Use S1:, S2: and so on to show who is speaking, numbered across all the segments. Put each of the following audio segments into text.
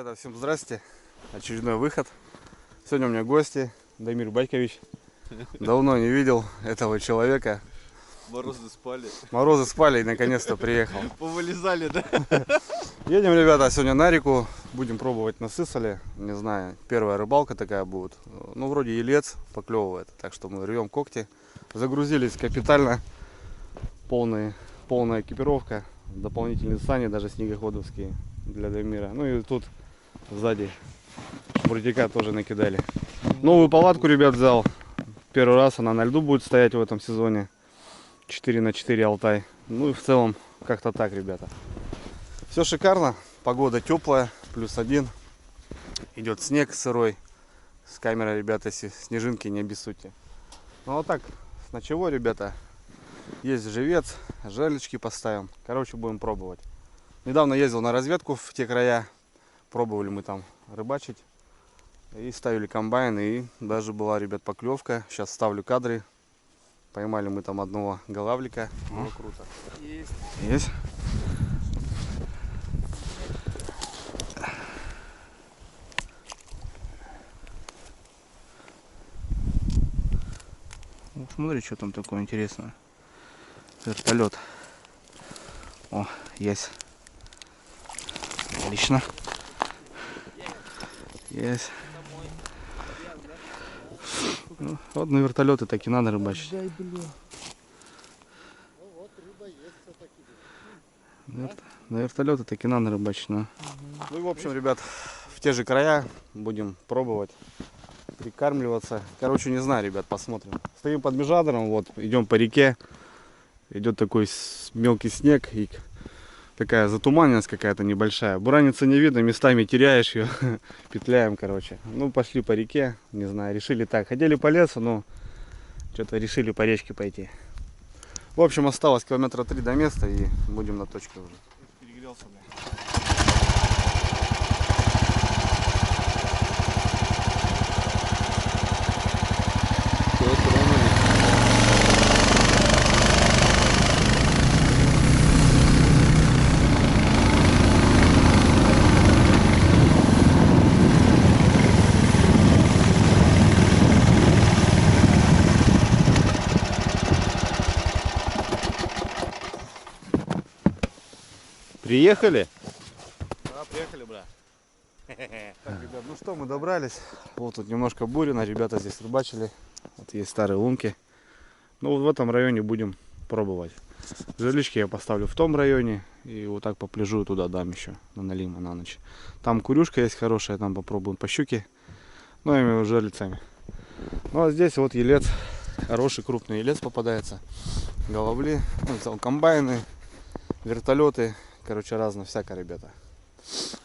S1: Ребята, всем здрасте. Очередной выход. Сегодня у меня гости. Дамир Байкович. Давно не видел этого человека.
S2: Морозы спали.
S1: Морозы спали и наконец-то приехал.
S2: Повылезали, да?
S1: Едем, ребята, сегодня на реку. Будем пробовать на сысоле. Не знаю, первая рыбалка такая будет. Ну, вроде елец поклевывает. Так что мы рвем когти. Загрузились капитально. Полная экипировка. Дополнительные сани, даже снегоходовские для Дамира. Ну и тут сзади шмурдяка тоже накидали. Новую палатку, ребят, взял. Первый раз она на льду будет стоять в этом сезоне. 4×4 Алтай. Ну и в целом как-то так, ребята. Все шикарно. Погода теплая, +1. Идет снег сырой. С камерой, ребята, если снежинки, не обессудьте. Ну вот так, с ночевой, ребята. Есть живец, жерлечки поставим. Короче, будем пробовать. Недавно ездил на разведку в те края. Пробовали мы там рыбачить. И ставили комбайн. И даже была, ребят, поклевка. Сейчас ставлю кадры. Поймали мы там одного голавлика. Было круто. Есть. Ну, смотри, что там такое интересное. Вертолет. О, есть. Отлично. Есть. Ну, вот на вертолеты так и надо рыбачить. На вертолеты так и надо рыбачить. Ну и в общем, ребят, в те же края будем пробовать прикармливаться. Короче, не знаю, ребят, посмотрим. Стоим под Межадором, вот, идем по реке. Идет такой мелкий снег и такая затуманенность какая-то небольшая. Бураницы не видно, местами теряешь ее. Петляем, короче. Ну, пошли по реке, не знаю, решили так. Хотели по лесу, но что-то решили по речке пойти. В общем, осталось километра 3 до места и будем на точке уже. Перегрелся, бля.
S2: Приехали?
S1: Да, приехали, брат. Так, ребят, ну что, мы добрались. Вот тут немножко бурено, ребята здесь рыбачили. Вот есть старые лунки. Ну вот в этом районе будем пробовать. Жерлички я поставлю в том районе. И вот так попляжу туда дам еще на налима на ночь. Там курюшка есть хорошая, там попробуем по щуке. Ну и жерлицами. Ну а здесь вот елец. Хороший крупный елец попадается. Головли, ну, комбайны, вертолеты. Короче, разно всякое, ребята.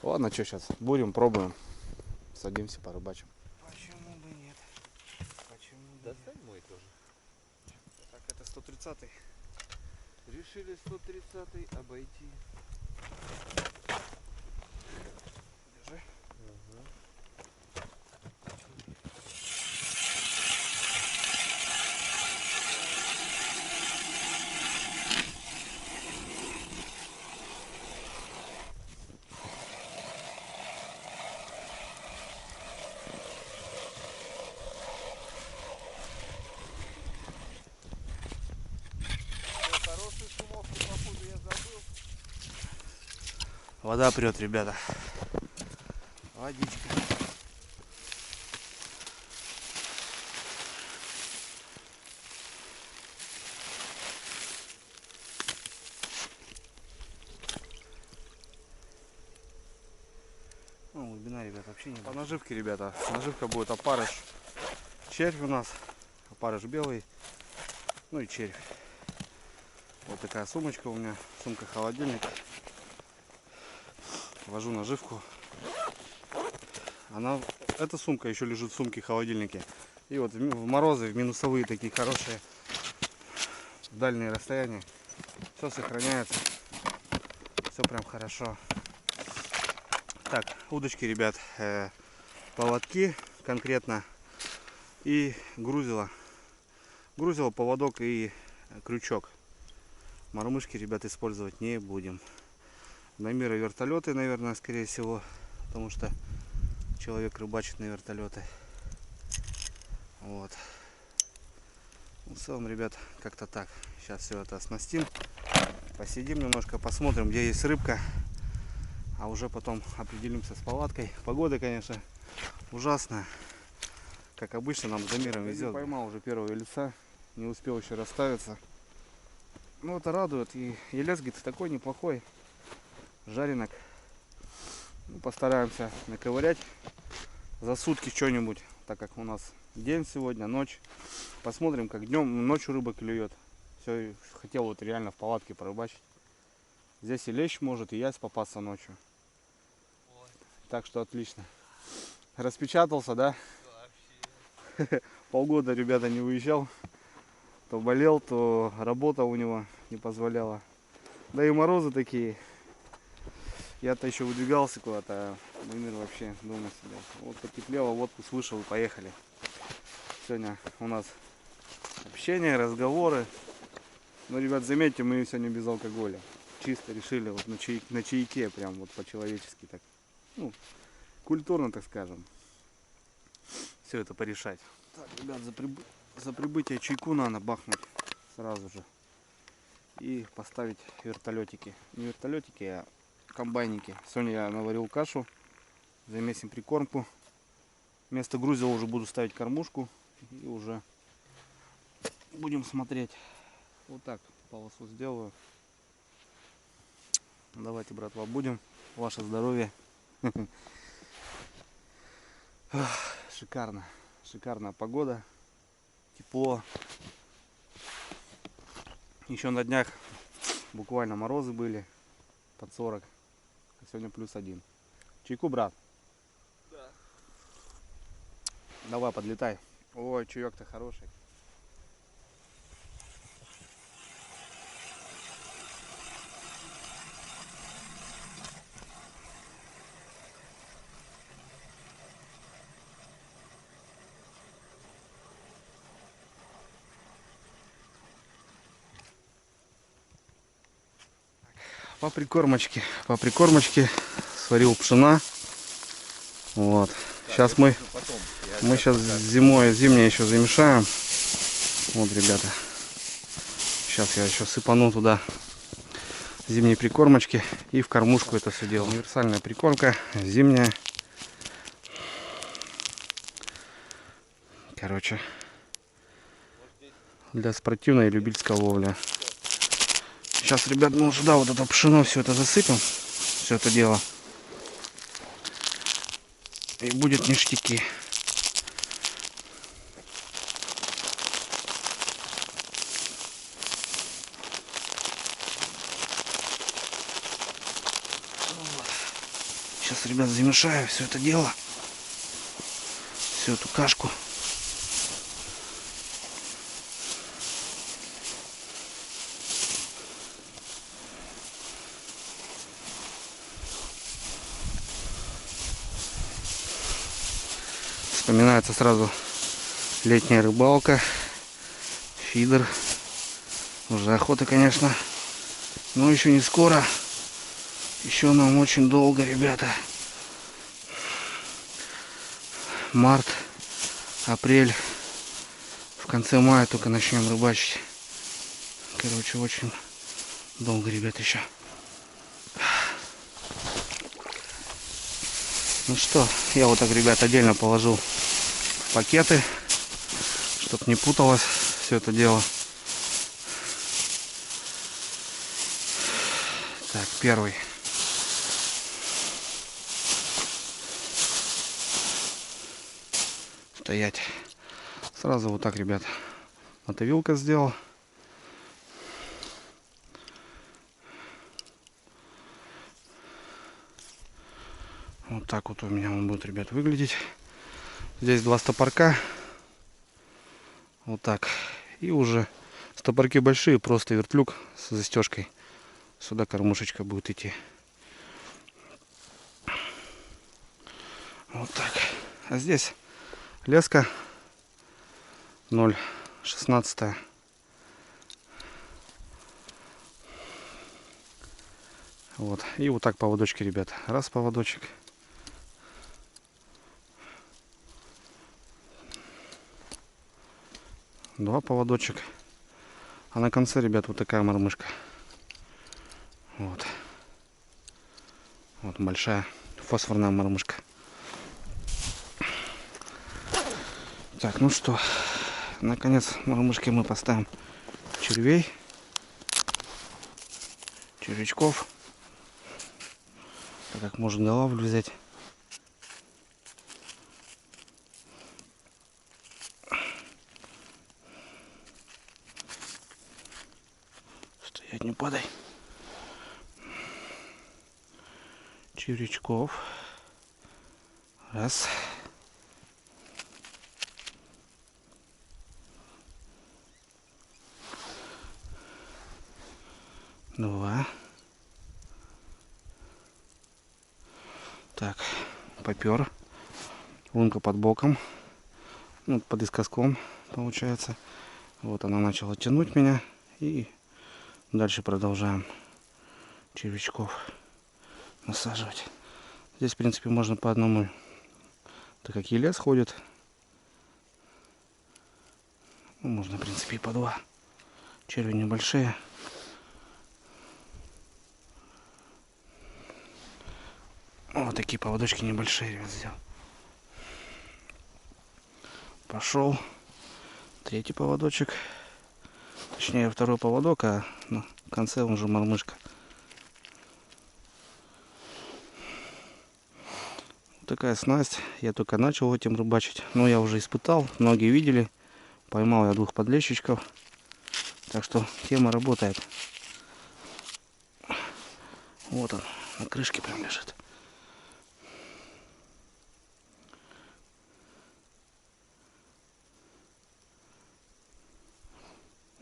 S1: Ладно, что сейчас? Будем, пробуем. Садимся, порыбачим. Почему бы нет? Почему бы нет?
S2: Достань мой тоже.
S1: Так, это 130-й.
S2: Решили 130-й обойти.
S1: Держи. Вода прет, ребята. Водичка. Ну, глубина, ребят, вообще не. По наживке, ребята. Наживка будет опарыш. Червь у нас. Опарыш белый. Ну и червь. Вот такая сумочка у меня. Сумка-холодильник. Вожу наживку. Эта сумка еще лежит в сумке-холодильнике. И вот в морозы, в минусовые такие хорошие, дальние расстояния. Все сохраняется. Все прям хорошо. Так, удочки, ребят. Поводки конкретно. И грузило. Грузило, поводок и крючок. Мормышки, ребят, использовать не будем. Дамира вертолеты, наверное, скорее всего. потому что человек рыбачит на вертолеты. Вот. Ну, в целом, ребят, как-то так. Сейчас все это оснастим. Посидим немножко, посмотрим, где есть рыбка. А уже потом определимся с палаткой. Погода, конечно, ужасная. Как обычно, нам за миром везет. Поймал уже первого ельца. Не успел еще расставиться. Ну, это радует. И елец, говорит, такой неплохой. Жаренок. Ну, постараемся наковырять за сутки что-нибудь. Так как у нас день сегодня, ночь. Посмотрим, как днем, ночью рыба клюет. Все, хотел вот реально в палатке порыбачить. Здесь и лещ может, и ясь попасться ночью.
S2: Ой.
S1: Так что отлично. Распечатался, да?
S2: Вообще.
S1: Полгода, ребята, не выезжал. То болел, то работа у него не позволяла. Да и морозы такие. Я-то еще выдвигался куда-то, а Маймир вообще дома сидел. Вот потеплело, водку вышел и поехали. Сегодня у нас общение, разговоры. Но, ребят, заметьте, мы сегодня без алкоголя. Чисто решили вот на чайке, прям вот по-человечески так. Ну, культурно, так скажем. Все это порешать. Так, ребят, за прибытие чайку надо бахнуть сразу же. И поставить вертолетики. Не вертолетики, а комбайники. Сегодня я наварил кашу. Замесим прикормку. Вместо грузила уже буду ставить кормушку. И уже будем смотреть. Вот так полосу сделаю. Давайте, братва, будем. Ваше здоровье. Шикарно. Шикарная погода. Тепло. Еще на днях буквально морозы были. Под 40. А сегодня +1. Чайку, брат?
S2: Да.
S1: Давай, подлетай. Ой, чаек-то хороший. По прикормочке сварил пшена. Вот. Сейчас мы сейчас зимнее еще замешаем. Вот, ребята. Сейчас я еще сыпану туда зимней прикормочки и в кормушку это все дело. Универсальная прикормка, зимняя. Короче, для спортивной и любительской ловли. Сейчас, ребят, мы уже, да, вот это пшено все это засыпем. Все это дело. И будет ништяки. Сейчас, ребят, замешаю все это дело. Всю эту кашку. Вспоминается сразу летняя рыбалка, фидер. Уже охота, конечно, но еще не скоро. Еще нам очень долго, ребята. Март, апрель. В конце мая только начнем рыбачить. Короче, очень долго, ребят, еще. Ну что, я вот так, ребят, отдельно положил в пакеты, чтобы не путалось все это дело. Так, первый. Стоять. Сразу вот так, ребят, мотовилка сделал. Вот так вот у меня он будет, ребят, выглядеть. Здесь 2 стопорка. Вот так. И уже стопорки большие, просто вертлюг с застежкой. Сюда кормушечка будет идти. Вот так. А здесь леска 0,16. Вот. И вот так поводочки, ребят. Раз поводочек. 2 поводочек. А на конце, ребят, вот такая мормышка. Вот. Вот большая фосфорная мормышка. Так, ну что, наконец мормышки мы поставим червей, червячков. Так как можно головлю взять. Стоять, не падай. Червячков. Раз. Два. Так, попер. Лунка под боком. Ну, под искоском получается. Вот она начала тянуть меня. И дальше продолжаем червячков насаживать. Здесь, в принципе, можно по одному, так как елец ходит. Ну, можно, в принципе, и по 2. Черви небольшие. Вот такие поводочки небольшие, ребят, сделал. Пошел. 3-й поводочек. Точнее, 2-й поводок, а на конце он же мормышка. Вот такая снасть. Я только начал этим рыбачить. Но я уже испытал. Многие видели. Поймал я 2 подлещичков. Так что тема работает. Вот он. На крышке прям лежит.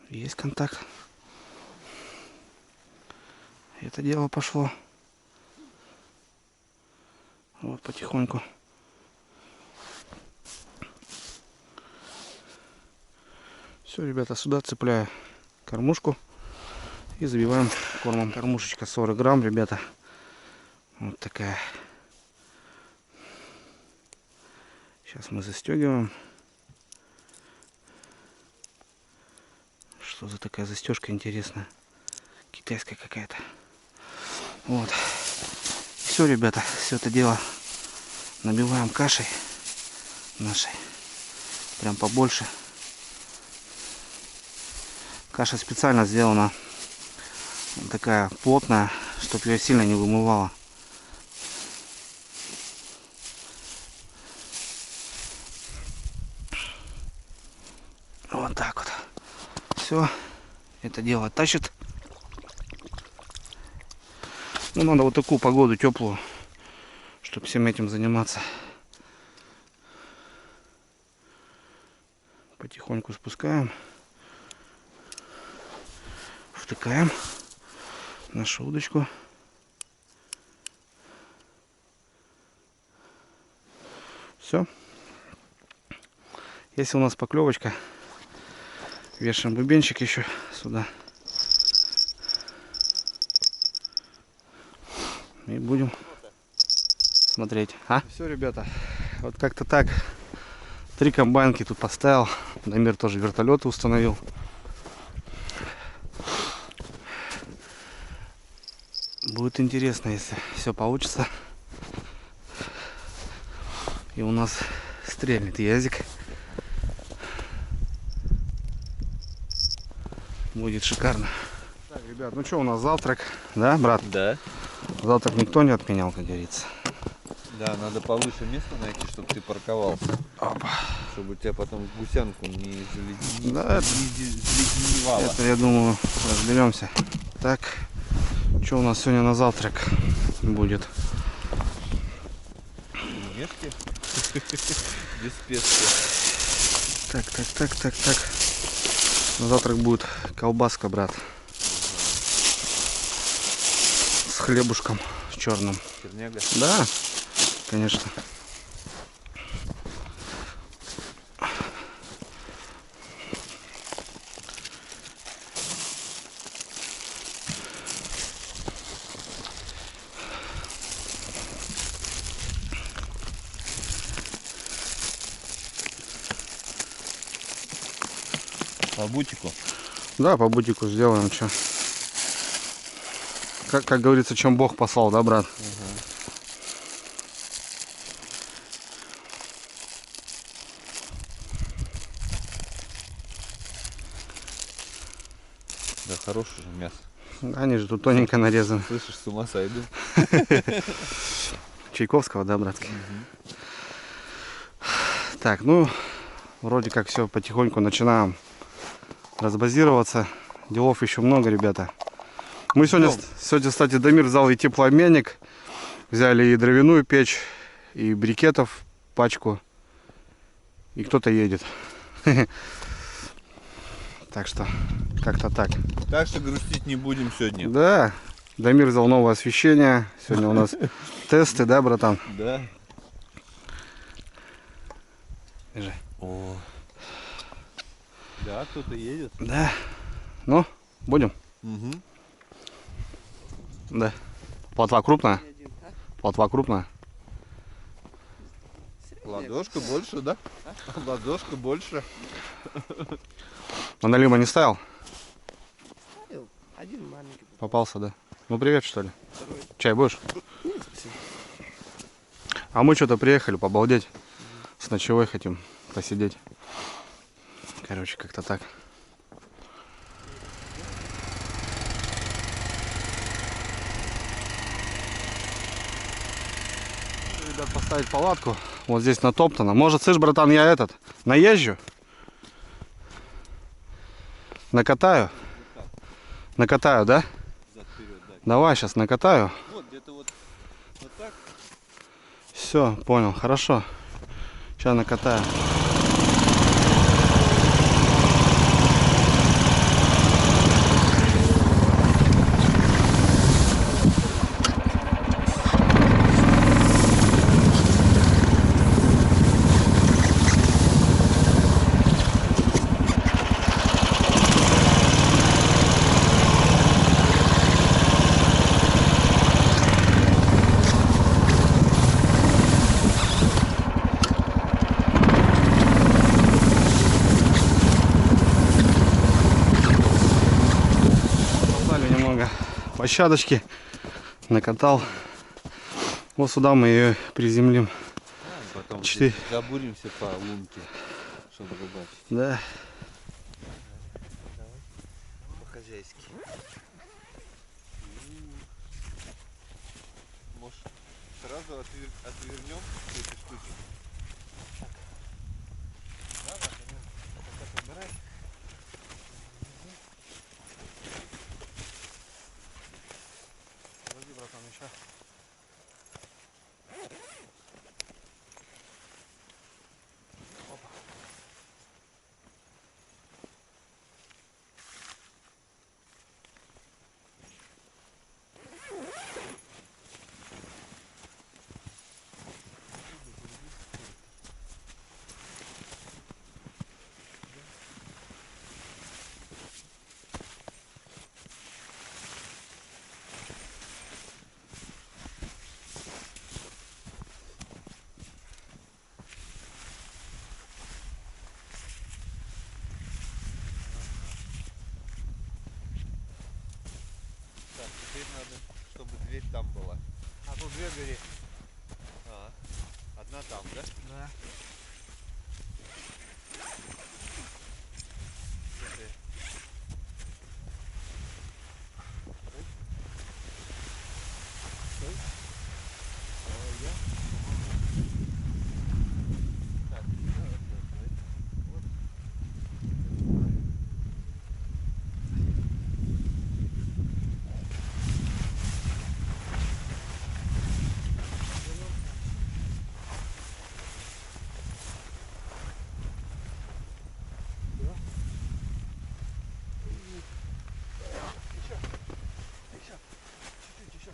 S1: Есть контакт. Это дело пошло. Вот потихоньку. Все, ребята, сюда цепляю кормушку и забиваем кормом. Кормушечка 40 грамм, ребята. Вот такая. Сейчас мы застегиваем. Что за такая застежка интересная? Китайская какая-то. Вот. Все, ребята, все это дело набиваем кашей нашей. Прям побольше. Каша специально сделана такая плотная, чтобы ее сильно не вымывала. Вот так вот. Все, это дело тащит. Ну, надо вот такую погоду теплую, чтобы всем этим заниматься. Потихоньку спускаем. Втыкаем нашу удочку. Все. Если у нас поклевочка, вешаем бубенчик еще сюда. И будем смотреть. Все, ребята, вот как-то так. 3 комбайнки тут поставил. Дамир тоже вертолеты установил. Будет интересно, если все получится. И у нас стрельнет язык. Будет шикарно. Так, ребят, ну что, у нас завтрак, да, брат?
S2: Да.
S1: Завтрак никто не отменял, как говорится.
S2: Да, надо повыше место найти, чтобы ты парковался.
S1: Опа.
S2: Чтобы у тебя потом гусянку не
S1: Да,
S2: заледеневало.
S1: это, я думаю, разберемся. Так, что у нас сегодня на завтрак будет?
S2: Мешки? Без специи.
S1: Так. На завтрак будет колбаска, брат. С хлебушком черным.
S2: Черняга.
S1: Да, конечно.
S2: По бутику.
S1: Да, по бутику сделаем, что. Как говорится, чем Бог послал, да, брат?
S2: Да, хорошее же мясо.
S1: Они же тут тоненько нарезаны.
S2: Слышишь, с ума сойду.
S1: Чайковского, да, братки? Так, ну, вроде как все потихоньку начинаем разбазироваться. Делов еще много, ребята. Мы сегодня, кстати, Дамир взял и теплообменник. Взяли и дровяную печь, и брикетов пачку. И кто-то едет. Так что, как-то так.
S2: Так что грустить не будем сегодня.
S1: Да, Дамир взял новое освещение. Сегодня у нас тесты, да, братан?
S2: Да.
S1: Держи.
S2: О. Да, кто-то едет.
S1: Да. Ну, будем?
S2: Угу.
S1: Да. Плотва крупная? Плотва крупная?
S2: Ладошка больше, да? Ладошка больше.
S1: А налима не ставил?
S3: Один маленький.
S1: Попался, да? Ну, привет, что ли?
S3: Второй.
S1: Чай будешь?
S3: Нет, спасибо.
S1: А мы что-то приехали побалдеть. С ночевой хотим посидеть. Короче, как-то так. Ребят, поставить палатку. Вот здесь натоптано. Может, слышь, братан, я наезжу? Накатаю? Накатаю, да?
S2: Зад-вперед, да.
S1: Давай, сейчас накатаю.
S2: Вот где-то вот так.
S1: Все, понял, хорошо. Сейчас накатаю. Площадочки накатал. Вот сюда мы ее приземлим.
S2: Потом
S1: Четыре.
S2: здесь забуримся по лунке, чтобы рыбачить.
S1: Да.
S2: По-хозяйски. Может, сразу отвернем эти штуки?
S1: Подожди, братан, еще.
S2: Так, теперь надо, чтобы дверь там была.
S1: А тут две двери.
S2: А, одна там, да?
S1: Да.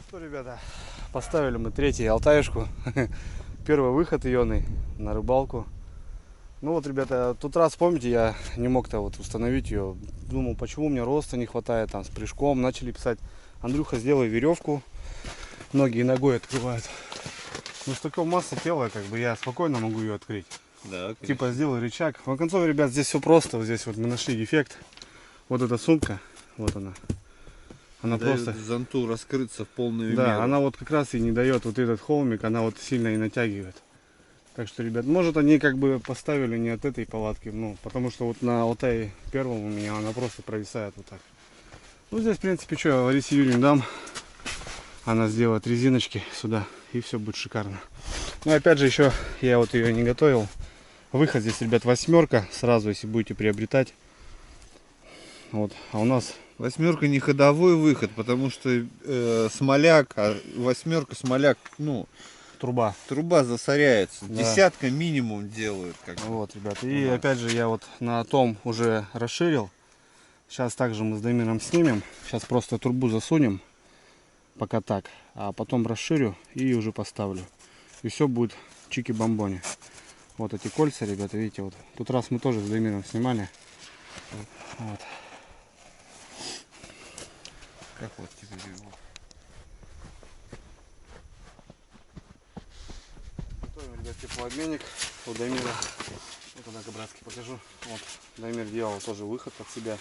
S1: Что, ребята, поставили мы третью алтаюшку. Первый выход ионный на рыбалку. Ну вот, ребята, тот раз, помните, я не мог-то вот установить ее. Думал, почему мне роста не хватает, там с прыжком. Начали писать: Андрюха, сделай веревку. Ноги и ногой открывают. Ну с такой массой тела, как бы я спокойно могу ее открыть.
S2: Да, конечно.
S1: Типа сделал рычаг. В конце, ребят, здесь все просто. Вот здесь вот мы нашли дефект. Вот эта сумка, вот она. Она
S2: Дает
S1: просто...
S2: зонту раскрыться в полную
S1: Да,
S2: меру.
S1: она вот как раз и не дает вот этот холмик, она вот сильно и натягивает. Так что, ребят, может они как бы поставили не от этой палатки, ну, потому что вот на Алтае первом у меня она просто провисает вот так. Ну, здесь, в принципе, что, Ларисе Юрьевне дам. Она сделает резиночки сюда, и все будет шикарно. Ну, опять же, еще я вот ее не готовил. Выход здесь, ребят, 8, сразу, если будете приобретать. Вот, а у нас...
S2: 8 не ходовой выход, потому что смоляк, а 8 смоляк, ну,
S1: Труба.
S2: труба засоряется.
S1: Да.
S2: 10 минимум делают. Как бы.
S1: Вот, ребят. И опять же, я вот на том уже расширил. Сейчас также мы с Дамиром снимем. Сейчас просто трубу засунем. Пока так. А потом расширю и уже поставлю. И все будет чики-бомбони. Вот эти кольца, ребята, видите, вот. Тут раз мы тоже с Дамиром снимали. Вот.
S2: Как вот теперь его?
S1: Готовим, ребят, теплообменник у Дамира. Вот она, братски, покажу. Вот. Дамир делал тоже выход от себя.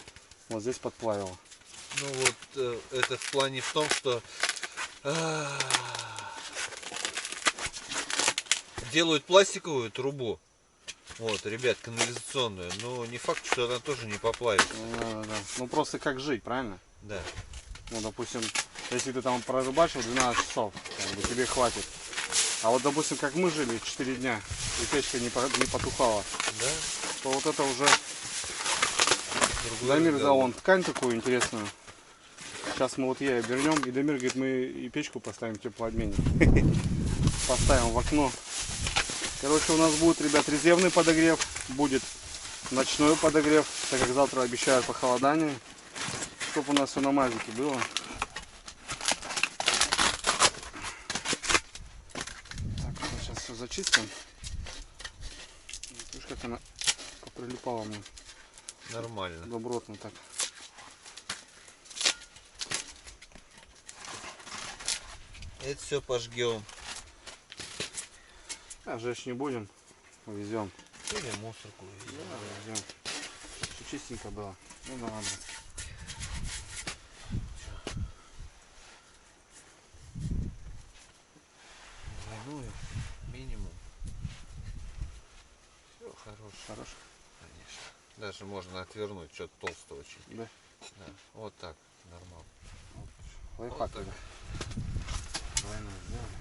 S1: Вот здесь подплавило.
S2: Ну вот это в плане в том, что делают пластиковую трубу. Вот, ребят, канализационную. Но не факт, что она тоже не поплавится.
S1: Да. Ну просто как жить, правильно?
S2: Да.
S1: Ну, допустим, если ты там прорыбачил 12 часов, как бы тебе хватит. А вот, допустим, как мы жили 4 дня, и печка не потухала,
S2: Да?
S1: то вот это уже...
S2: Другой
S1: Дамир взял
S2: разговор.
S1: вон ткань такую интересную. Сейчас мы вот ей обернем, и Дамир говорит, мы и печку поставим в теплообменник. Поставим в окно. Короче, у нас будет, ребят, резервный подогрев, будет ночной подогрев, так как завтра обещают похолодание, чтобы у нас все на мазике было. Так, сейчас все зачистим. Видишь, как она поприлипала мне.
S2: Нормально.
S1: Добротно так.
S2: Это все пожгем.
S1: А жечь не будем, везем.
S2: Или мусорку везем.
S1: Да, везем. Все чистенько было. Ну да ладно.
S2: Двойную минимум. Все хорошо.
S1: Хорошо.
S2: Конечно. Даже можно отвернуть, что-то толстое очень.
S1: Да.
S2: Да. Вот так. Нормально.
S1: Лайфхак.
S2: Вот так.
S1: тогда. Двойную сделали.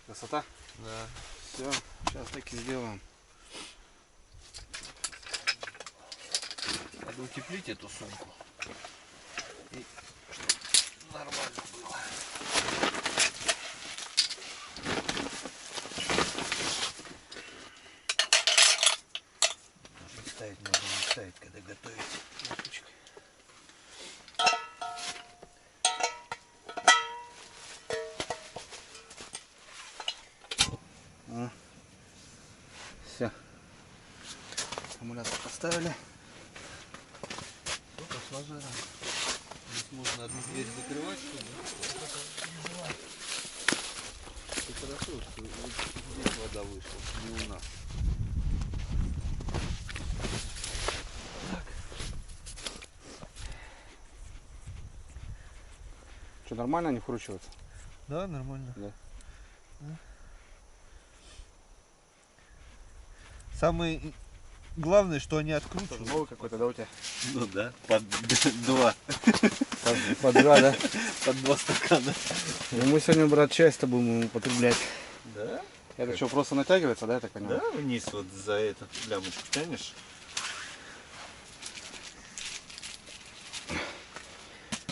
S1: Красота?
S2: Да.
S1: Все, сейчас так и сделаем.
S2: Надо утеплить эту сумку. И чтобы нормально было. Можно ставить, можно не ставить, когда готовить.
S1: Все. Аккумулятор поставили.
S2: Ну, пошла жара. Здесь можно одну дверь закрывать, чтобы... И хорошо, что вот здесь вода вышла, не у нас.
S1: Что, нормально они вкручиваются?
S2: Да, нормально.
S1: Да.
S2: Самое главное, что они
S1: Тоже
S2: откручивают.
S1: новый какой-то, да, у тебя?
S2: Ну да, под два.
S1: Под два, да?
S2: Под 2 стакана.
S1: Ну, мы сегодня, брат, часто будем употреблять.
S2: Да?
S1: Это что, просто натягивается, да, я так понимаю?
S2: Да, вниз вот за этот лямочку тянешь.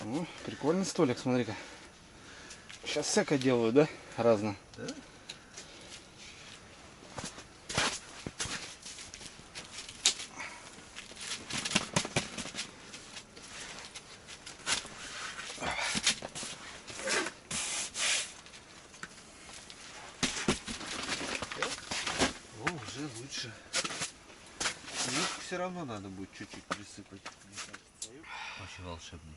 S1: Ну, прикольный столик, смотри-ка. Сейчас всякое делают, да? Разно.
S2: Да? О, уже лучше. Ну, все равно надо будет чуть-чуть присыпать, мне кажется. Очень волшебный.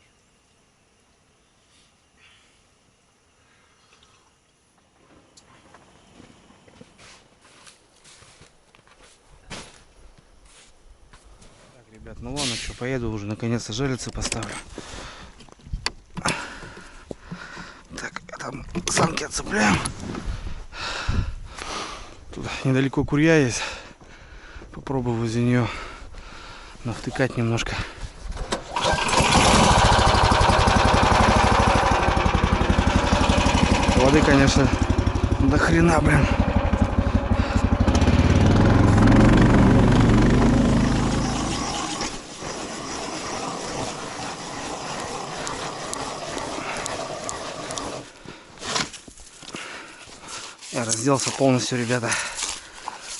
S1: Ребят, ну ладно, что, поеду уже, наконец-то жерлицы поставлю. Так, там санки отцепляем. Тут недалеко курья есть. Попробую возле нее навтыкать немножко. Воды, конечно, до хрена, блин. Я разделся полностью, ребята.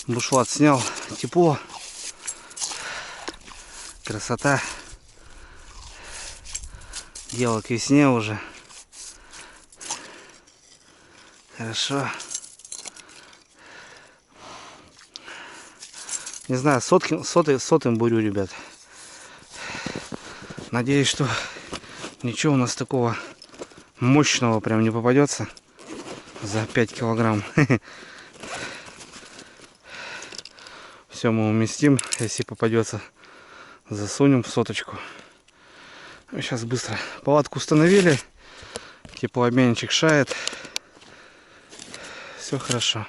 S1: Бушлат снял. Тепло. Красота. Дело к весне уже. Хорошо. Не знаю, сотым бурю, ребят. Надеюсь, что ничего у нас такого мощного прям не попадется за 5 килограмм. Все мы уместим, если попадется, засунем в соточку. Сейчас быстро палатку установили, теплообменчик шает, все хорошо.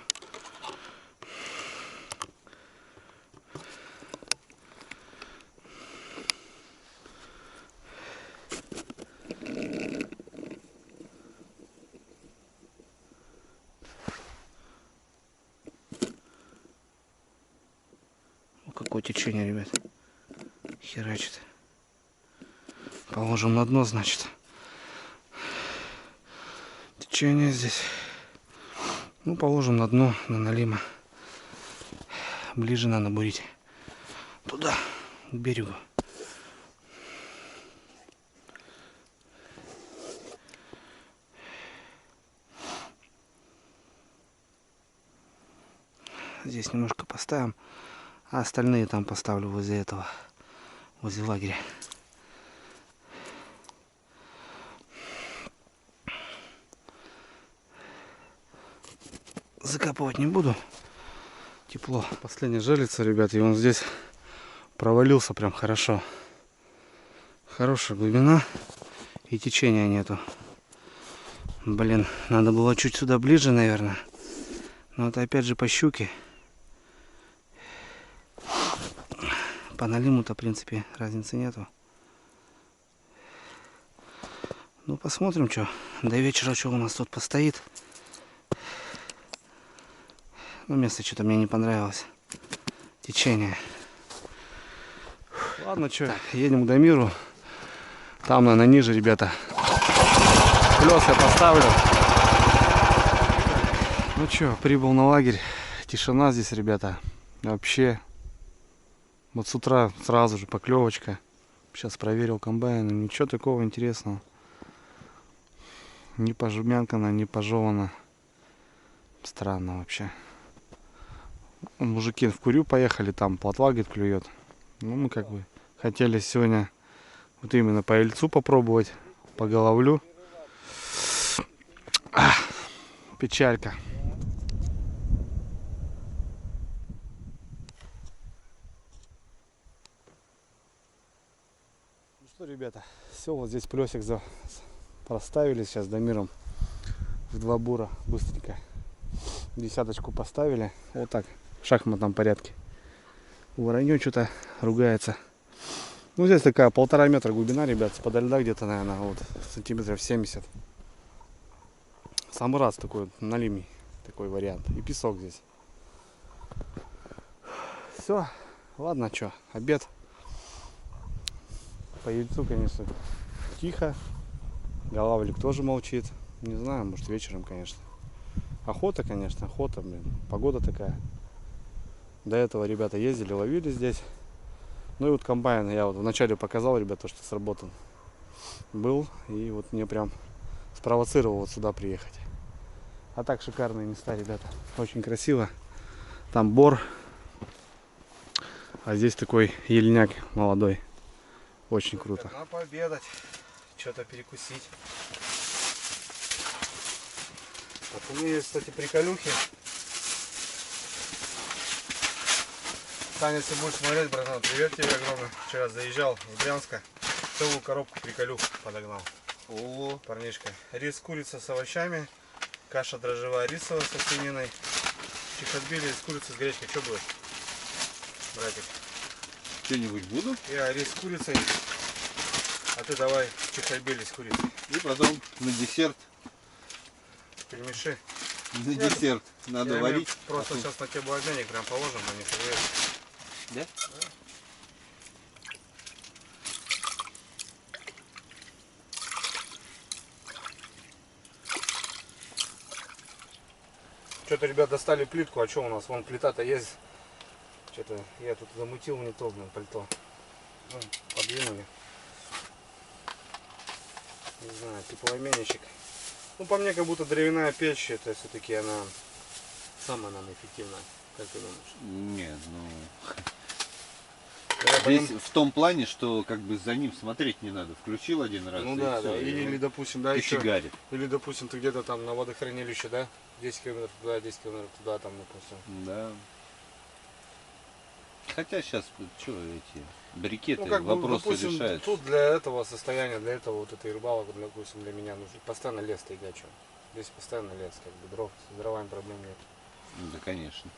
S1: Какое течение, ребят, херачит. Положим на дно, значит. Течение здесь. Ну, положим на дно, на налима. Ближе надо бурить. Туда, к берегу. Здесь немножко поставим. А остальные там поставлю возле этого, возле лагеря. Закапывать не буду. Тепло. Последняя жерлица, ребят, и он здесь провалился прям хорошо. Хорошая глубина и течения нету. Блин, надо было чуть сюда ближе, наверное. Но это опять же по щуке. По налиму-то, в принципе, разницы нету. Ну, посмотрим, что. До вечера, что у нас тут постоит. Ну, место что-то мне не понравилось. Течение. Ладно, что, едем к Дамиру. Там, наверное, ниже, ребята. Плёс я поставлю. Ну что, прибыл на лагерь. Тишина здесь, ребята. Вообще. Вот с утра сразу же поклевочка. Сейчас проверил комбайн. Ничего такого интересного. Не пожмякана, не пожевана. Странно вообще. Мужики в Курю поехали, там плотва, говорит, клюет. Ну, мы как бы хотели сегодня вот именно по ильцу попробовать, по головлю. Печалька. Ну что, ребята, все, вот здесь плесик проставили сейчас Дамиром в 2 бура быстренько. Десяточку поставили, вот так, в шахматном порядке. Воронье что-то ругается. Ну, здесь такая 1,5 метра глубина, ребят, с-подо льда где-то, наверное, вот сантиметров 70. Самый раз такой налимий, такой вариант. И песок здесь. Все, ладно, что, обед. По яйцу, конечно, тихо. Голавлик тоже молчит. Не знаю, может вечером, конечно. Охота, конечно, охота, блин. Погода такая. До этого ребята ездили, ловили здесь. Ну и вот комбайн я вот вначале показал, ребята, что сработан был. И вот мне прям спровоцировал вот сюда приехать. А так шикарные места, ребята. Очень красиво. Там бор. А здесь такой ельняк молодой. Очень круто. Надо пообедать. Что-то перекусить. Вот у меня есть, кстати, приколюхи. Таня, если будешь смотреть, братан, привет тебе огромный. Вчера заезжал в Брянска, целую коробку приколюх подогнал.
S2: О,
S1: Парнишка. Рис, курица с овощами, каша дрожжевая рисовая со свининой, чехотбили из курицы с гречкой. Что будет, братик?
S2: что-нибудь буду?
S1: Я рис с курицей, а ты давай чехотбили с курицей.
S2: И потом на десерт.
S1: Перемеши.
S2: На десерт надо
S1: Я
S2: варить.
S1: просто
S2: а то-
S1: сейчас на теплообменник прям положим на них.
S2: Да?
S1: Что-то, ребят, достали плитку, а что у нас? Вон плита-то есть. Что-то я тут замутил не то, блин, пальто. Ну, подвинули. Не знаю, теплообменничек. Ну, по мне, как будто дровяная печь, это все-таки она самая, наверное, эффективная. Как ты думаешь?
S2: Нет, ну...
S1: Я
S2: Здесь
S1: потом-
S2: в том плане, что как бы за ним смотреть не надо. Включил один раз,
S1: Ну
S2: и
S1: да,
S2: всё,
S1: да.
S2: и
S1: Или,
S2: он
S1: допустим, да, еще.
S2: кочегарит.
S1: Или, допустим, ты где-то там на водохранилище, да? 10 километров туда, 10 километров туда, там, допустим.
S2: Да. Хотя сейчас, что эти брикеты,
S1: Ну, как бы,
S2: вопросы
S1: допустим,
S2: решают.
S1: тут для этого состояния, для этого вот этой рыбалок, допустим, для меня нужно постоянно лес тягать. Здесь постоянно лес, как бы дров, с дровами проблем нет.
S2: Да, конечно.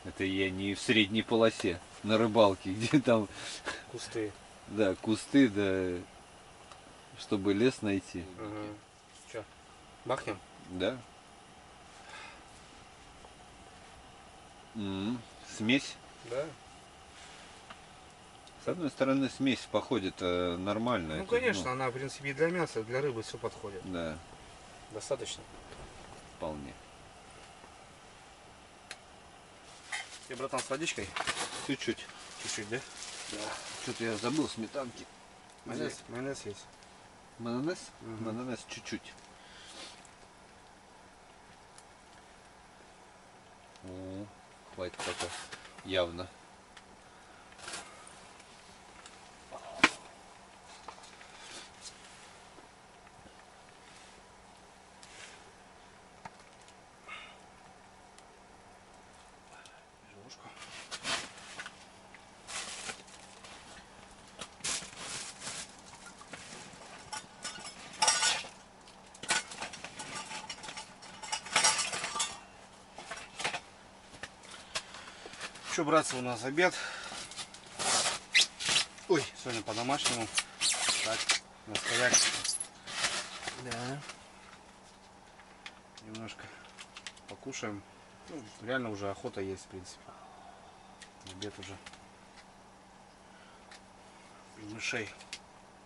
S2: Это я не в средней полосе на рыбалке, где там,
S1: Кусты.
S2: да, кусты, да, чтобы лес найти.
S1: Угу. Че, бахнем?
S2: Да. Смесь.
S1: Да.
S2: С одной стороны, смесь походит нормально.
S1: Ну,
S2: это,
S1: конечно, она, в принципе, и для мяса, и для рыбы все подходит.
S2: Да,
S1: Достаточно.
S2: вполне.
S1: И, братан, с водичкой?
S2: Чуть-чуть.
S1: Чуть-чуть, да?
S2: Что-то я забыл сметанки.
S1: Майонез есть.
S2: Майонез?
S1: Мгм.
S2: Майонез чуть-чуть. О, хватит пока. Явно.
S1: Ложку. Что, братцы, у нас обед. Ой, сегодня по-домашнему. Так, на стояк. Да. Немножко покушаем. Ну, реально уже охота есть, в принципе. Обед уже. Без мышей.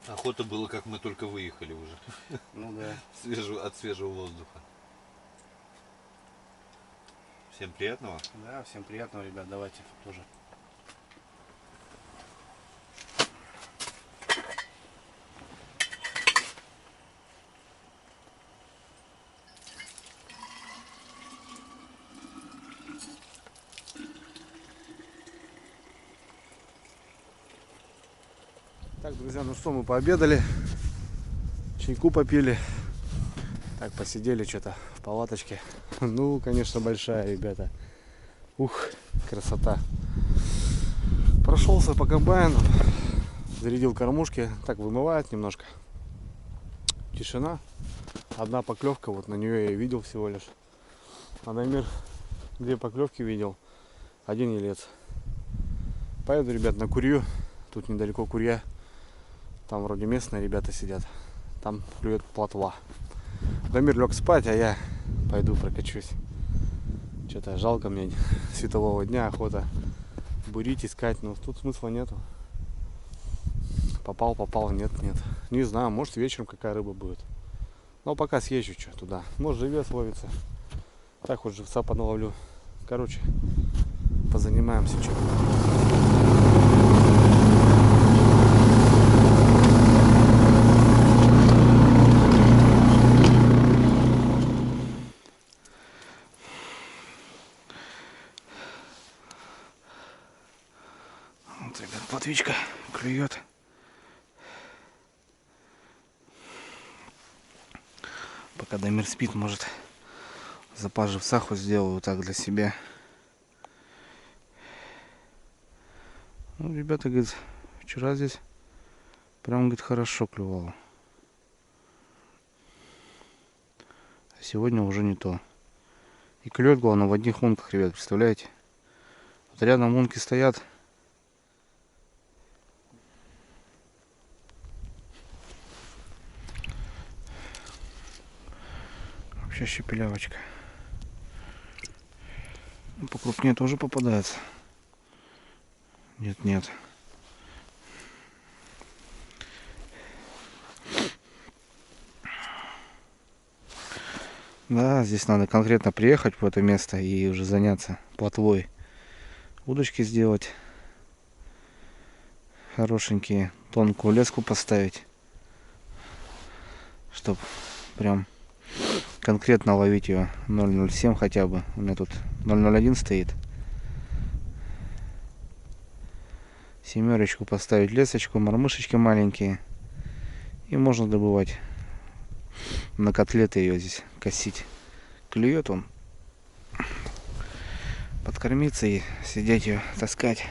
S2: Охота было, как мы только выехали уже.
S1: Ну да.
S2: От свежего воздуха. Всем приятного.
S1: Да, всем приятного, ребят. Давайте тоже. Так, друзья, ну что, мы пообедали, чайку попили, так посидели что-то в палаточке. Ну, конечно, большая, ребята. Ух, красота. Прошелся по комбайну, зарядил кормушки, так вымывает немножко. Тишина. Одна поклевка, вот на нее я и видел всего лишь. А на мир 2 поклевки видел, 1 елец. Поеду, ребят, на Курью. Тут недалеко Курья. Там вроде местные ребята сидят. Там клюет плотва. Дамир лег спать, а я пойду прокачусь. Что-то жалко мне светового дня, охота бурить, искать. Но тут смысла нету. Попал, нет. Не знаю, может вечером какая рыба будет. Но пока съезжу что туда. Может живец ловится. Так хоть живца поналовлю. Короче, позанимаемся что-то. Вот, ребят, плотвичка клюет. Пока Дамир спит, может, запас живца хоть сделаю вот так для себя. Ну, ребята, говорит, вчера здесь прям, говорит, хорошо клювало. А сегодня уже не то. И клюет, главное, в одних лунках, ребят, представляете? Вот рядом лунки стоят. Вообще щепелявочка. Ну, покрупнее тоже попадается. Нет, нет. Да, здесь надо конкретно приехать в это место и уже заняться плотвой. Удочки сделать. Хорошенькие. Тонкую леску поставить. Чтоб прям конкретно ловить ее 0,07 хотя бы. У меня тут 0,01 стоит. Семерочку поставить, лесочку, мормышечки маленькие. И можно добывать. На котлеты ее здесь косить. Клюет он. Подкормиться и сидеть ее таскать.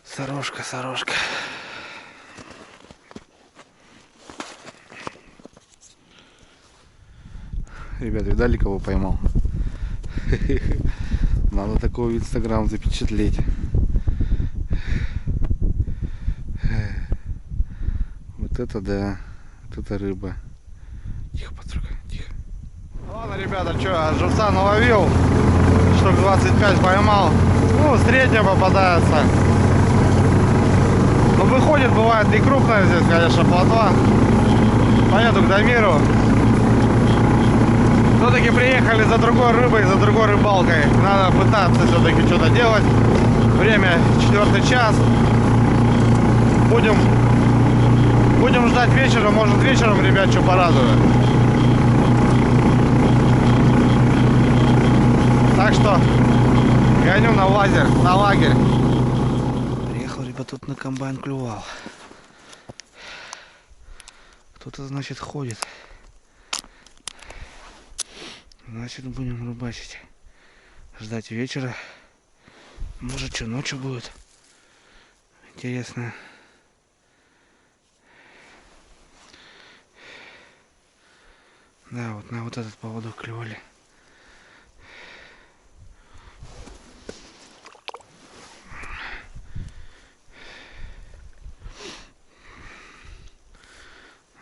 S1: Сорожка, сорожка. Ребят, видали, кого поймал? Надо такого в Инстаграм запечатлеть. Вот это да. Вот это рыба. Тихо, подруга, тихо. Ладно, ребята, что, живца наловил. Штук 25 поймал. Ну, средняя попадается. Но выходит, бывает не крупная здесь, конечно, плотва. Поеду к Дамиру. Все-таки приехали за другой рыбой, за другой рыбалкой. Надо пытаться все-таки что-то делать. Время 4 час. Будем ждать вечера. Может, вечером, ребят, что порадует. Так что гоню на лагерь. Приехал, ребят, тут на комбайн клювал. Кто-то, значит, ходит. Значит, будем рыбачить. Ждать вечера. Может, что ночью будет. Интересно. Да, вот на вот этот поводок клевали.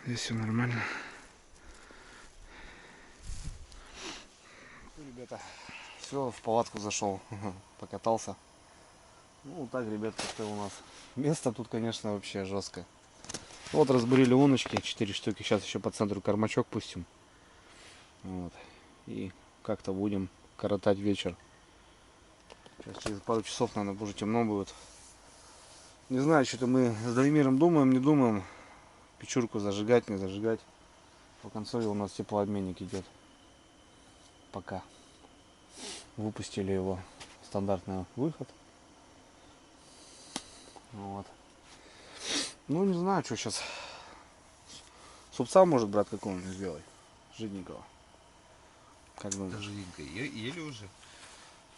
S1: Здесь все нормально. Ребята, все, в палатку зашел, покатался. Ну, вот так, ребят, как-то у нас. Место тут, конечно, вообще жесткое. Вот разбурили уночки, 4 штуки. Сейчас еще по центру кормачок пустим. Вот. И как-то будем коротать вечер. Сейчас через пару часов, наверное, уже темно будет. Не знаю, что-то мы с Дамиром думаем, не думаем. Печурку зажигать, не зажигать. По консоли у нас теплообменник идет. Пока. Выпустили его. Стандартный выход. Вот. Ну, не знаю, что сейчас. Супца, может, брат, какого-нибудь сделай. Жиденького. Как думаешь?
S2: Жиденько. Еле уже.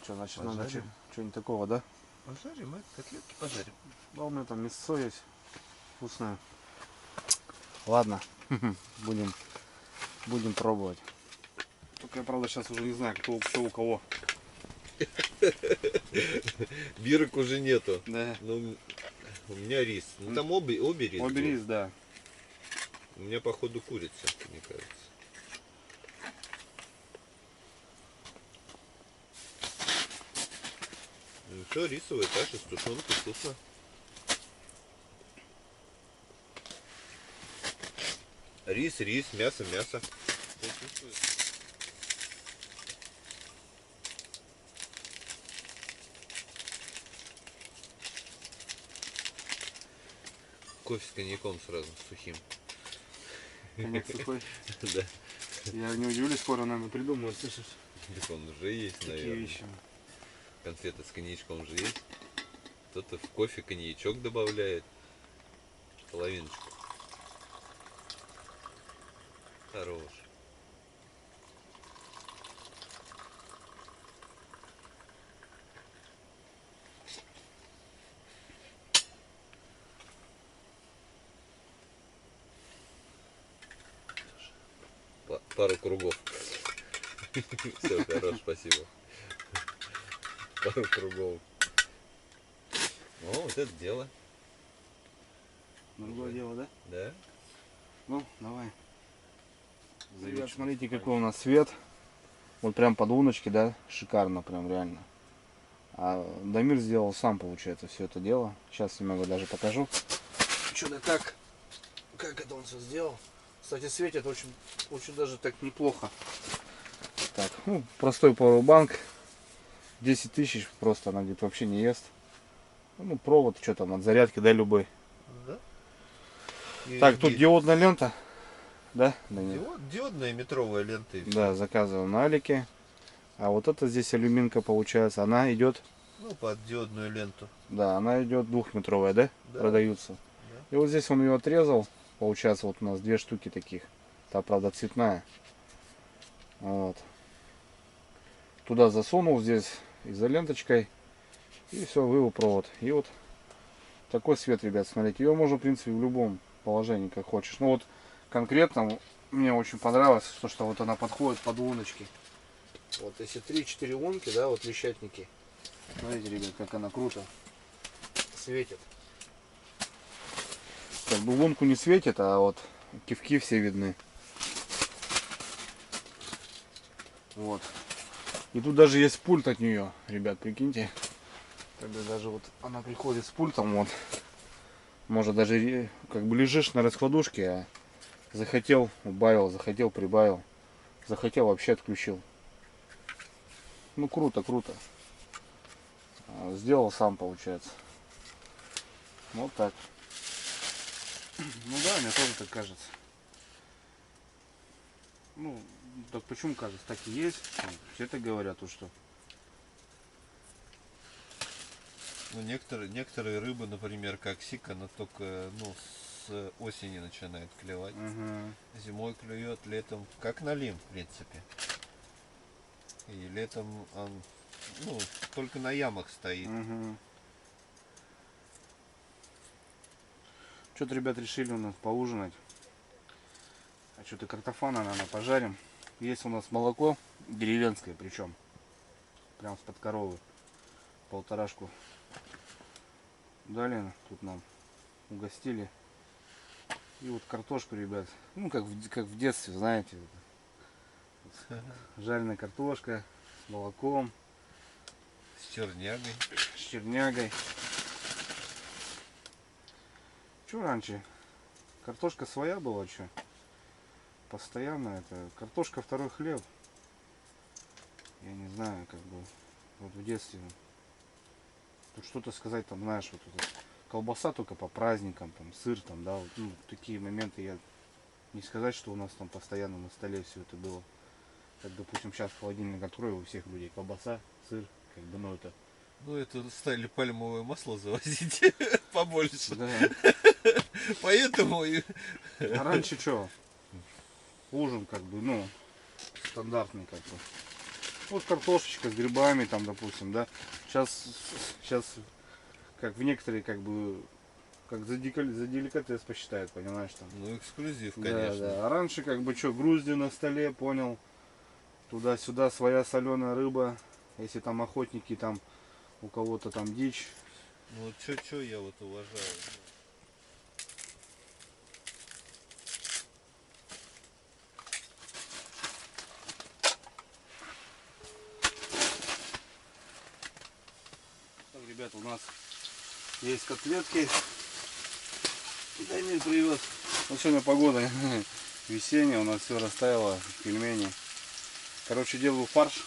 S1: Что, значит,
S2: Пожарим.
S1: надо что-нибудь такого, да?
S2: Пожарим, котлетки пожарим.
S1: Да, у меня там мясо есть. Вкусное. Ладно. Будем пробовать. Только я, правда, сейчас уже не знаю, кто у кого.
S2: Бирок уже нету.
S1: Да.
S2: Ну, у меня рис. Ну там обе рис.
S1: Обе рис, да.
S2: У меня походу курица, мне кажется. Что, рисовая каша с тушенкой, вкусно. Рис, мясо, мясо. Что чувствуешь? Кофе с коньяком сразу, сухим.
S1: Коньяк сухой.
S2: Да.
S1: Я не удивлюсь, скоро, наверное, придумают, слышишь?
S2: Так он уже есть,
S1: Такие
S2: наверное.
S1: вещи.
S2: Конфеты с коньячком же есть. Кто-то в кофе коньячок добавляет. Половиночку. Хорош. Пару кругов. Все, хорош, спасибо. Пару кругов. О, вот это дело.
S1: Другое дело, да?
S2: Да?
S1: Ну, давай. Ребят,
S2: Заведем.
S1: смотрите, какой у нас свет. Вот прям под луночки, да? Шикарно, прям реально. А Дамир сделал сам, получается, все это дело. Сейчас немного даже покажу. Что-то как это он все сделал. Кстати, светит очень даже так неплохо. Так, ну, простой пауэрбанк. 10 тысяч просто, она где-то вообще не ест. Ну, провод, что там, от зарядки, да, любой.
S2: Да?
S1: Так, тут диодная лента. Да? Данил?
S2: Диодная метровая лента. И
S1: Да, заказывал на Алике. А вот это здесь алюминка получается. Она идет,
S2: ну, под диодную ленту.
S1: да, она идет двухметровая, да?
S2: Да.
S1: Продаются.
S2: Да.
S1: И вот здесь он ее отрезал. Получается, вот у нас две штуки таких. Та, правда, цветная. Вот. Туда засунул здесь изоленточкой. И все, вывел провод. И вот такой свет, ребят, смотрите. Ее можно, в принципе, в любом положении, как хочешь. Ну вот конкретно мне очень понравилось, что вот она подходит под луночки. Вот если 3-4 лунки, да, вот лещатники. Смотрите, ребят, как она круто светит. Как бы лунку не светит, а вот кивки все видны. Вот. И тут даже есть пульт от нее, ребят, прикиньте. Когда даже вот она приходит с пультом, вот. Может даже как бы лежишь на раскладушке, а захотел убавил, захотел прибавил, захотел вообще отключил. Ну круто, круто. Сделал сам, получается. Вот так. Ну да, мне тоже так кажется. Ну, так почему кажется, так и есть. Все так говорят, то что.
S2: Ну, некоторые рыбы, например, как сик, она только, ну, с осени начинает клевать.
S1: Угу.
S2: Зимой клюет, летом, как налим, в принципе. И летом он, ну, только на ямах стоит.
S1: Угу. Что-то, ребят, решили у нас поужинать. А что-то картофана, наверное, пожарим. Есть у нас молоко деревенское, причем прям с-под коровы. Полторашку дали, тут нам угостили. И вот картошку, ребят, ну как в детстве, знаете, жареная картошка с молоком,
S2: С чернягой.
S1: с чернягой. Что раньше? Картошка своя была, что? Постоянно это. Картошка второй хлеб. Я не знаю, как бы вот в детстве. Тут что-то сказать там, знаешь, вот это, колбаса только по праздникам, там сыр, там, да, вот, ну, такие моменты я не сказать, что у нас там постоянно на столе все это было. Как, допустим, сейчас холодильник открою, у всех людей колбаса, сыр, как бы, ну это.
S2: Ну, это стали пальмовое масло завозить побольше.
S1: Да.
S2: Поэтому и...
S1: А раньше что? Ужин, как бы, ну, стандартный, как бы. Вот картошечка с грибами, там, допустим, да. Сейчас, как в некоторые, как бы, как за деликатес посчитают, понимаешь, там.
S2: Ну, эксклюзив,
S1: Да,
S2: конечно.
S1: да. А раньше, как бы, что, грузди на столе, понял. Туда-сюда своя соленая рыба. Если там охотники, там, у кого-то там дичь.
S2: Ну, чё я вот уважаю.
S1: Ребята, у нас есть котлетки. Дамир привез. Вот сегодня погода весенняя, у нас все растаяло, пельмени. Короче, делаю фарш.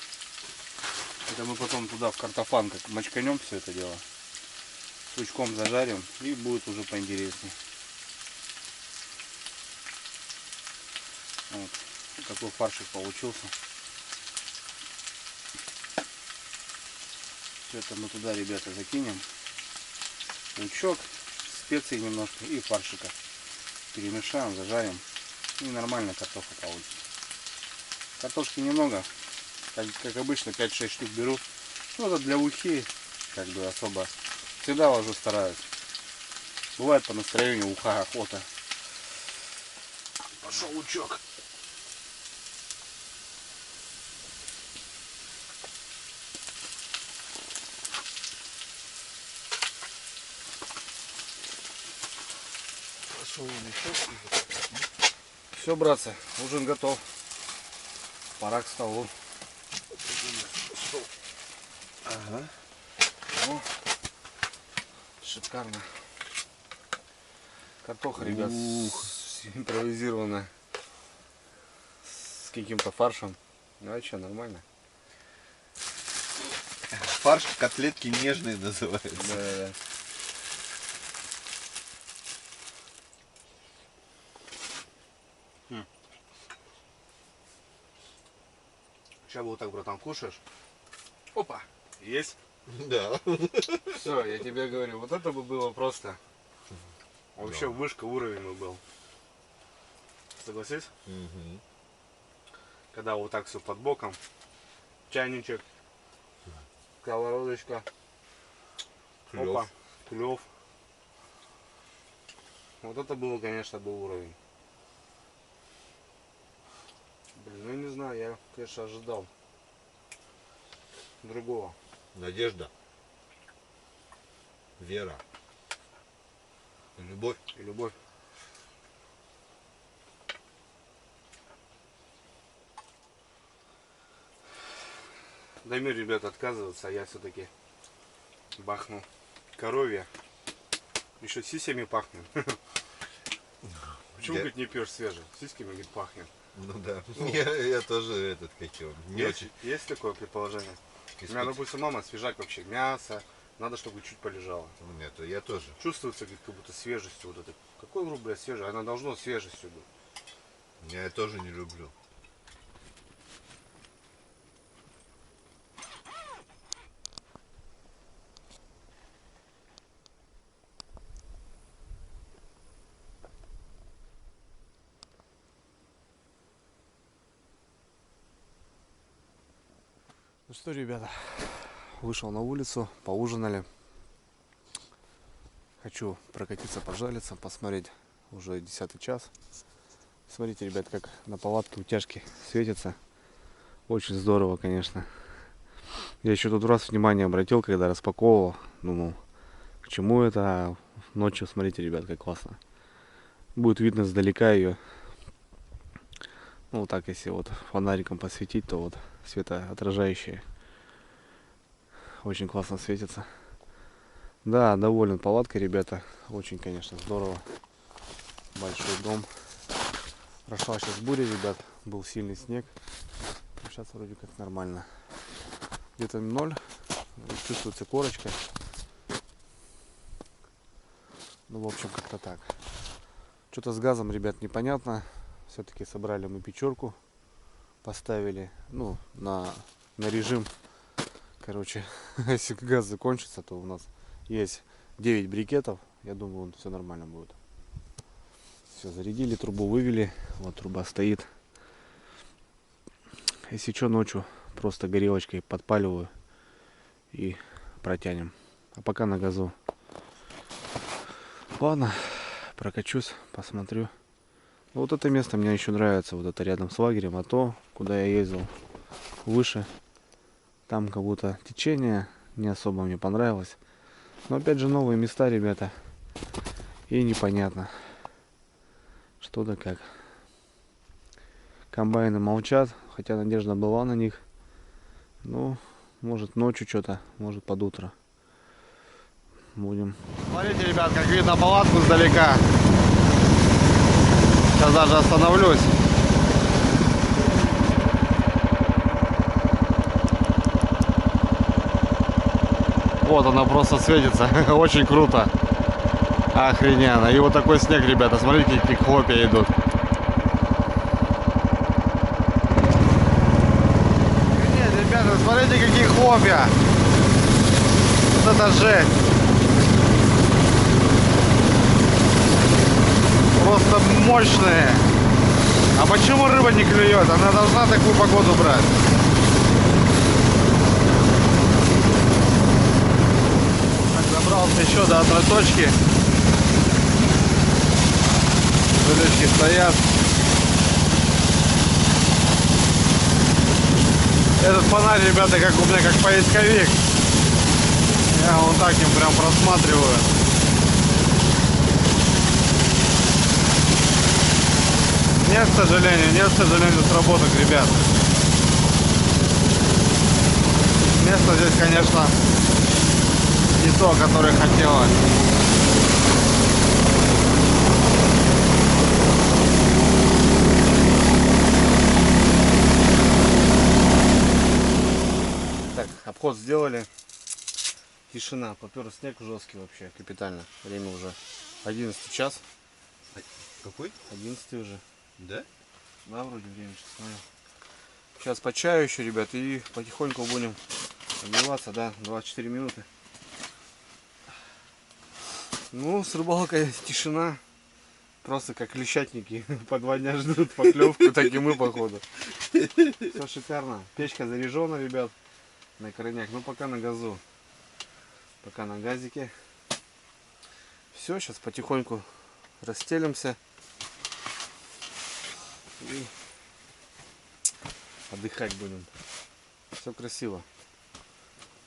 S1: Это мы потом туда в картофан как мочканем все это дело. С лучком зажарим и будет уже поинтереснее. Вот такой фаршик получился. Все это мы туда, ребята, закинем. Лучок, специи немножко и фаршика. Перемешаем, зажарим. И нормально картофа получится. Картошки немного. Как обычно, 5-6 штук беру. Ну, это для ухи, как бы особо. Всегда ложу, стараюсь. Бывает по настроению уха охота. Пошел лучок. Все, братцы, ужин готов. Пора к столу.
S2: Ага.
S1: О, шикарно. Картоха, ребят, импровизированная. С каким-то фаршем. Ну а что, нормально?
S2: Фарш котлетки нежные называется.
S1: Да. Сейчас вот так, братан, кушаешь. Опа, есть.
S2: Да.
S1: Все, я тебе говорю, вот это бы было просто. Вообще вышка, уровень бы был. Согласись?
S2: Угу.
S1: Когда вот так все под боком. Чайничек. Сковородочка.
S2: Клёв.
S1: Опа, клев. Вот это было, конечно, был уровень. Блин, ну я не знаю, я, конечно, ожидал другого.
S2: Надежда. Вера. Любовь.
S1: И любовь. Дамир, ребята, отказывается, а я все-таки бахну коровья. Еще сисями пахнет. Почему, говорит, не пьешь свежий? Сиськами, говорит, пахнет.
S2: Ну да. Я тоже этот хотел. Не очень.
S1: Есть такое предположение? У меня, допустим, мама свежак вообще, мясо. Надо, чтобы чуть полежало.
S2: Нет, я тоже.
S1: Чувствуется как будто свежестью вот это. Какой вруб, блядь, свежий? Она должно свежестью быть.
S2: Я тоже не люблю.
S1: Ну что, ребята, вышел на улицу, поужинали. Хочу прокатиться, пожалиться, посмотреть. Уже 10 час. Смотрите, ребят, как на палатке утяжки светятся. Очень здорово, конечно. Я еще тут раз внимание обратил, когда распаковывал. Думал, к чему это? А ночью, смотрите, ребят, как классно. Будет видно сдалека ее. Ну, вот так, если вот фонариком посветить, то вот светоотражающие. Очень классно светится. Да, доволен палаткой, ребята. Очень, конечно, здорово. Большой дом. Прошла сейчас буря, ребят. Был сильный снег. Сейчас вроде как нормально. Где-то 0. Чувствуется корочка. Ну, в общем, как-то так. Что-то с газом, ребят, непонятно. Все-таки собрали мы печерку. Поставили, ну, на режим. Короче, если газ закончится, то у нас есть 9 брикетов. Я думаю, все нормально будет. Все, зарядили, трубу вывели. Вот труба стоит. Если что, ночью просто горелочкой подпаливаю и протянем. А пока на газу. Ладно, прокачусь, посмотрю. Вот это место мне еще нравится. Вот это рядом с лагерем. А то, куда я ездил выше, там как будто течение не особо мне понравилось. Но опять же новые места, ребята. И непонятно, что да как. Комбайны молчат, хотя надежда была на них. Ну, может ночью что-то, может под утро. будем. Смотрите, ребят, как видно палатку издалека. Сейчас даже остановлюсь. Вот она просто светится. Очень круто. Охрененно. И вот такой снег, ребята. Смотрите, какие хлопья идут. Нет, ребята, смотрите, какие хлопья. Вот это жесть. Просто мощные. А почему рыба не клюет? Она должна такую погоду брать. Так, добрался еще до одной точки. Улитки стоят. Этот фонарь, ребята, как у меня, как поисковик. Я вот так им прям просматриваю. Нет, к сожалению, сработок, ребят. Место здесь, конечно, не то, которое хотелось. Так, обход сделали. Тишина, попер снег жесткий вообще, капитально. Время уже 11 час.
S2: Какой?
S1: 11 уже.
S2: Да?
S1: Да, вроде время сейчас смотрю. Сейчас по чаю еще, ребят, и потихоньку будем одеваться, да, 24 минуты. Ну, с рыбалкой тишина. Просто как лещатники по 2 дня ждут поклевку, так и мы, походу. Все шикарно. Печка заряжена, ребят, на крайняк. Ну, пока на газу. Пока на газике. Все, сейчас потихоньку расстелимся. И отдыхать будем. Все красиво.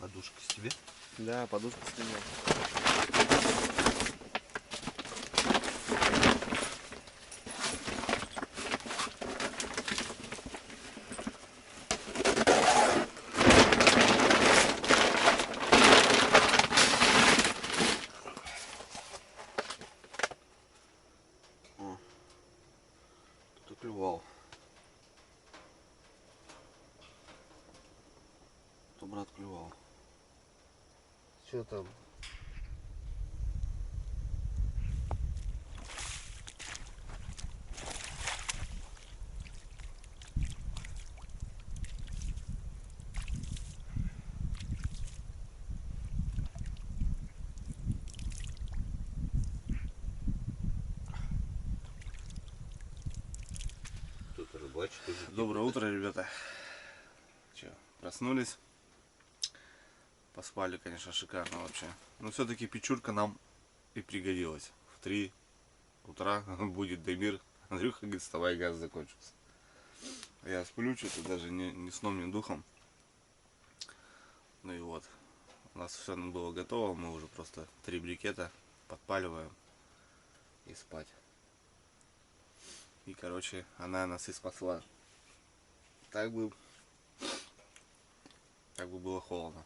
S2: Подушка себе?
S1: Да, подушку снимем. Кто клевал? Кто брат клевал? Что там?
S2: Кто-то рыбачит.
S1: Доброе утро, ребята. Че, проснулись? Поспали, конечно, шикарно вообще. Но все-таки печурка нам и пригодилась. В 3 утра будет Демир. Андрюха говорит, вставай, газ закончился. Я сплю, что-то даже ни сном, ни духом. Ну и вот. У нас все было готово. Мы уже просто 3 брикета подпаливаем и спать. И, короче, она нас и спасла. Так бы было холодно.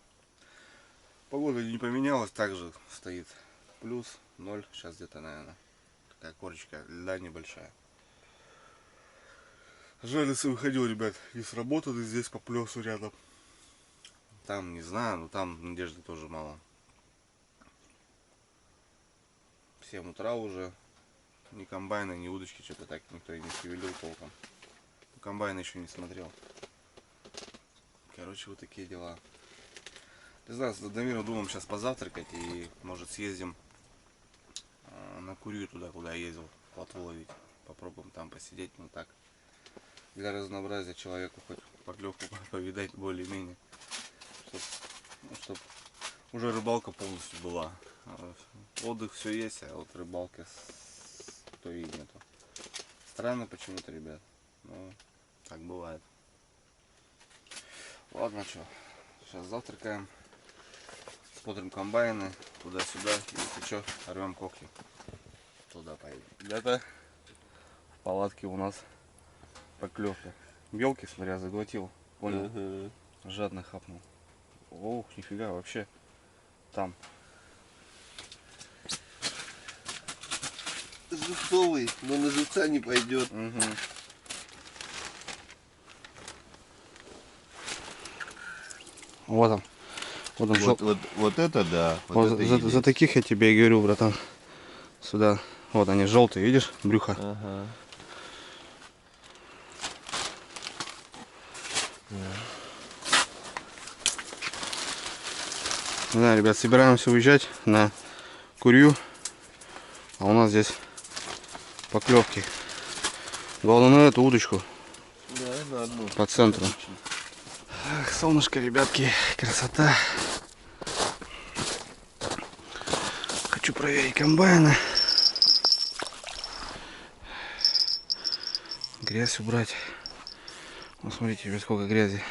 S1: Погода не поменялась, также стоит плюс 0. Сейчас где-то, наверное, такая корочка льда небольшая. Жаль, если выходил, ребят, и с работы здесь по плесу рядом. Там, не знаю, но там надежды тоже мало. В 7 утра уже. Ни комбайна, ни удочки, что-то так никто и не шевелил толком. Комбайн еще не смотрел. Короче, вот такие дела. Не знаю, с Дамиром думаем сейчас позавтракать и может съездим на Курью туда, куда я ездил, плотву ловить. Попробуем там посидеть, ну так. Для разнообразия человеку хоть поклевку повидать более-менее. Чтоб уже рыбалка полностью была. Отдых все есть, а вот рыбалка то и нету. Странно почему-то, ребят. Ну, так бывает. Ладно, что, сейчас завтракаем, смотрим комбайны, туда-сюда, и если что, рвем когти. Туда поедем. Ребята, в палатке у нас поклевка. Белки, смотря, заглотил. Понял? Жадно хапнул. Ох, нифига, вообще там
S2: живцовый, но на живца не пойдет.
S1: Вот он. Вот он.
S2: Вот это да.
S1: Вот
S2: это
S1: за таких я тебе и говорю, братан. Сюда. Вот они желтые, видишь, брюхо.
S2: Ага.
S1: Да, ребят, собираемся уезжать на Курью. А у нас здесь поклевки. Главное на эту удочку.
S2: Да, на одну.
S1: По центру. Ах, солнышко, ребятки, красота. Хочу проверить комбайны. Грязь убрать. Вот смотрите, ребят, сколько грязи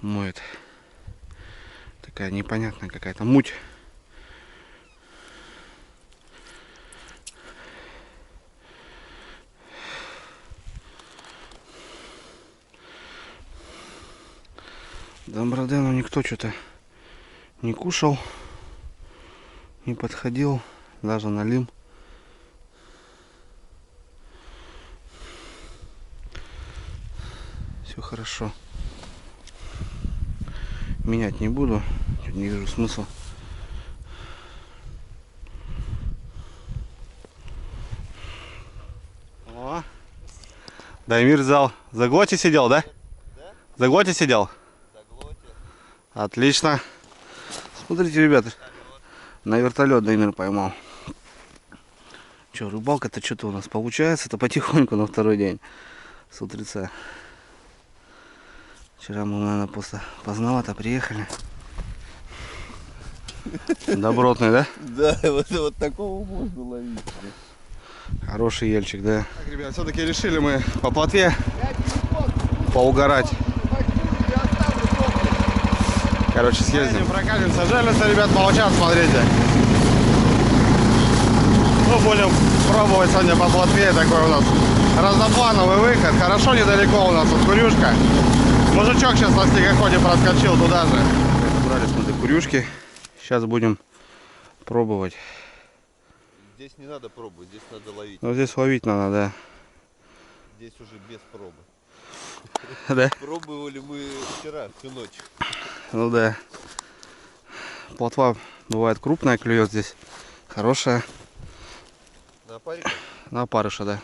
S1: моет. Такая непонятная какая-то муть. Домбродену никто что-то не кушал, не подходил, даже налим. Все хорошо. Менять не буду, не вижу смысла. О, Даймир взял. За глоте сидел, да?
S2: Да?
S1: За глоте сидел? Отлично. Смотрите, ребята, на вертолет Даймир поймал. Че, рыбалка-то что-то у нас получается-то потихоньку на второй день с утреца. Вчера мы, наверное, просто поздновато приехали. Добротный, да?
S2: Да, вот такого можно ловить.
S1: Хороший ельчик, да. Так, ребят, все-таки решили мы по плотве поугарать. Короче, съездим, прокатимся. Жерлица, ребят, молчат, смотрите. Ну, будем пробовать сегодня по плотве. Такой у нас разноплановый выход. Хорошо, недалеко у нас вот Курюшка. Мужичок сейчас на снегоходе проскочил туда же. Собрались мы до Курюшки. Сейчас будем пробовать.
S2: Здесь не надо пробовать, здесь надо ловить.
S1: Ну, здесь ловить надо, да.
S2: Здесь уже без пробы.
S1: Да?
S2: Пробовали мы вчера, всю ночь.
S1: Ну да. Плотва бывает крупная, клюет здесь. Хорошая.
S2: На опарика?
S1: На опарыша, да.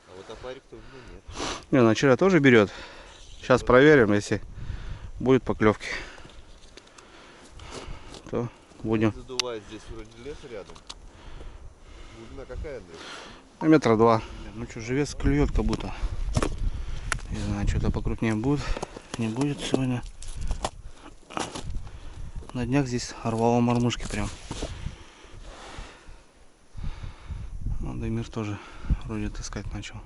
S2: А вот опарик-то у меня нет.
S1: Не, на червя тоже берет. Сейчас проверим, если будет поклевки, то будем.
S2: Задувает здесь вроде лес рядом. Глубина какая, Андрей?
S1: Метра 2. Ну что, живец клюет как будто. Не знаю, что-то покрупнее будет. Не будет сегодня. На днях здесь орвало мормышки прям. Ну, Даймир тоже вроде таскать начал.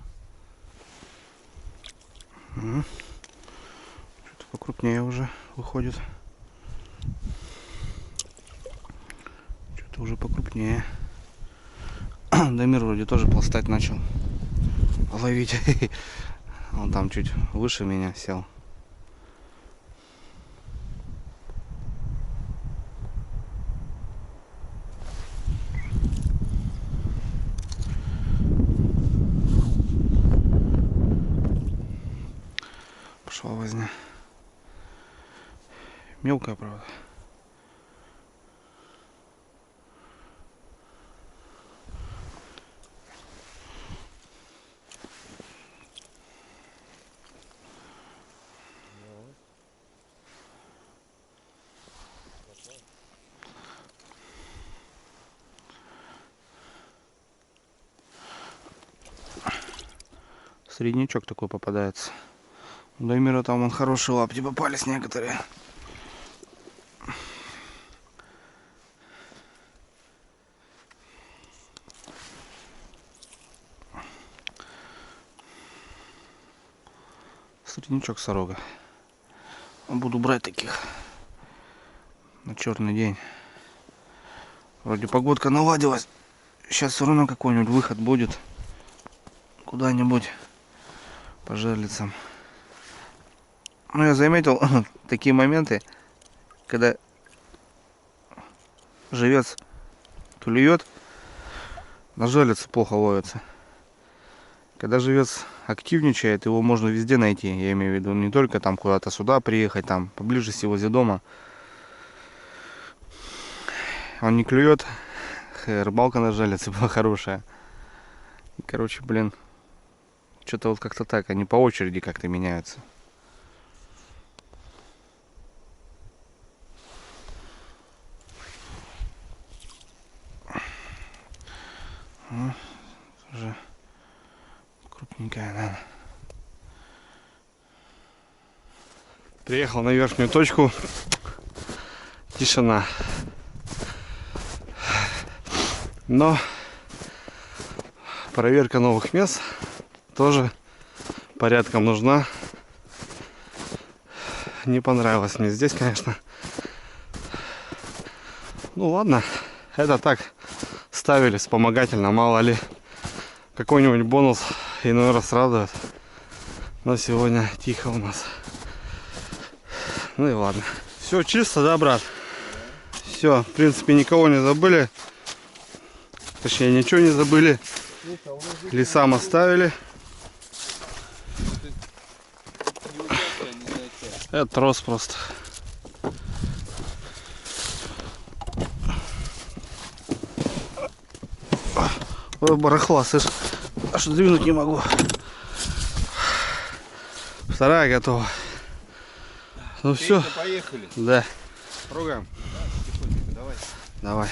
S1: Что-то покрупнее уже выходит. Что-то уже покрупнее. Даймир вроде тоже пластать начал. Ловить. Он там чуть выше меня сел. Пошла возня. Мелкая, правда. Среднячок такой попадается. У Даймира там он хорошие лапти попались некоторые. Среднячок сорога. Буду брать таких на черный день. Вроде погодка наладилась. Сейчас все равно какой-нибудь выход будет. Куда-нибудь по жерлицам. Ну, я заметил такие моменты, когда живец клюет, на жерлице плохо ловится. Когда живец активничает, его можно везде найти. Я имею в виду не только там куда-то сюда приехать, там поближе всего возле дома. Он не клюет. Рыбалка на жерлице была хорошая. Короче, блин, что-то вот как-то так, они по очереди как-то меняются. Уже крупненькая, наверное. Приехал на верхнюю точку. Тишина. Но проверка новых мест тоже порядком нужна. Не понравилось мне здесь, конечно. Ну ладно, это так ставили вспомогательно, мало ли какой-нибудь бонус иной раз радует. Но сегодня тихо у нас. Ну и ладно. Все чисто, да, брат? Все, в принципе, никого не забыли. Точнее, ничего не забыли. Лесам оставили. Это трос просто. Ой, барахла, слышь. Аж двинуть не могу. Вторая готова. Ну все.
S2: Поехали.
S1: Да. Трогаем.
S2: Давай.
S1: Давай.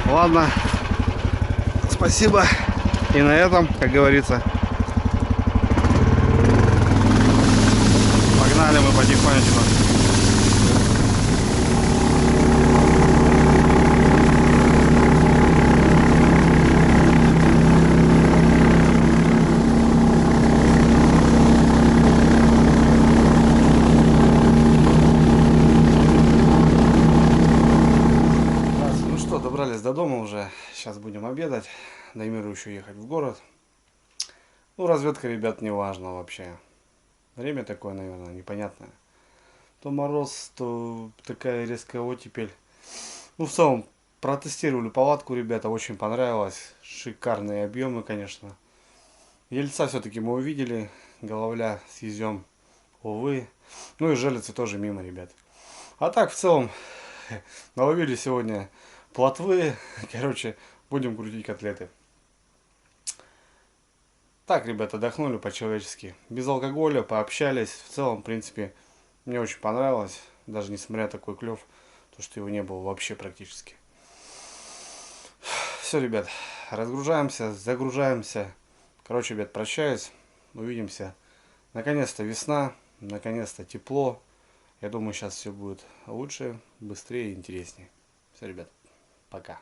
S1: Ладно. Спасибо. И на этом, как говорится, погнали мы потихонечку. Ну что, добрались до дома уже. Сейчас будем обедать. Даймиру еще ехать в город. Ну, разведка, ребят, не важно вообще. Время такое, наверное, непонятное. То мороз, то такая резкая оттепель. Ну, в целом, протестировали палатку, ребята, очень понравилось. Шикарные объемы, конечно. Ельца все-таки мы увидели. Головля с езем, увы. Ну и жерлицы тоже мимо, ребят. А так, в целом, наловили сегодня плотвы. Короче, будем крутить котлеты. Так, ребята, отдохнули по-человечески. Без алкоголя, пообщались. В целом, в принципе, мне очень понравилось. Даже несмотря на такой клев, то что его не было вообще практически. Все, ребят, разгружаемся, загружаемся. Короче, ребят, прощаюсь. Увидимся. Наконец-то весна, наконец-то тепло. Я думаю, сейчас все будет лучше, быстрее и интереснее. Все, ребят, пока.